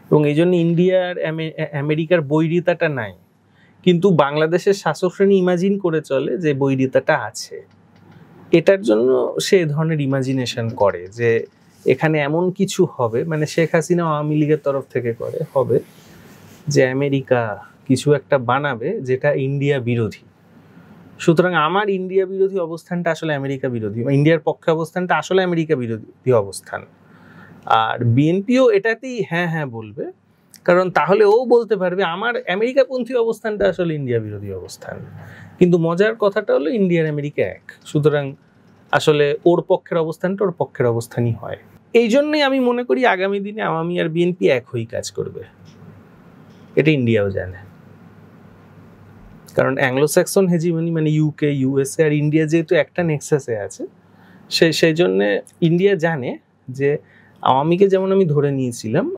এবং এই জন্য ইন্ডিয়ার আমেরিকার বৈরিতাটা নাই, কিন্তু বাংলাদেশের শাসক শ্রেণী ইমাজিন করে চলে যে বৈরিতাটা আছে। এটার জন্য সে এ ধরনের ইমাজিনেশন করে যে এখানে এমন কিছু হবে, মানে শেখ হাসিনা আওয়ামী লীগের তরফ থেকে হবে যে আমেরিকা কিছু একটা বানাবে যেটা ইন্ডিয়া বিরোধী। সুতরাং আমার ইন্ডিয়া বিরোধী অবস্থানটা আসলে আমেরিকা বিরোধী, ইন্ডিয়ার পক্ষে অবস্থানটা আসলে আমেরিকা বিরোধী অবস্থান। আর বিএনপিও এটাতেই হ্যাঁ হ্যাঁ বলবে, কারণ তাহলে ও বলতে পারবে আমার আমেরিকাপন্থী অবস্থানটা আসলে ইন্ডিয়া বিরোধী অবস্থান। কিন্তু মজার কথাটা হলো ইন্ডিয়ার আমেরিকা এক, সুতরাং আসলে ওর পক্ষের অবস্থানটা ওর পক্ষের অবস্থানই হয়। এই জন্যই আমি মনে করি আগামী দিনে আওয়ামী আর বিএনপি এক হয়েই কাজ করবে, এটা ইন্ডিয়াও জানে। কারণ অ্যাংলো স্যাক্সন হেজিমনি মানে ইউকে, ইউএসএ আর ইন্ডিয়া যেহেতু একটা নেক্সাসে আছে, সেই জন্য ইন্ডিয়া জানে যে আওয়ামীকে যেমন আমি ধরে নিয়েছিলাম,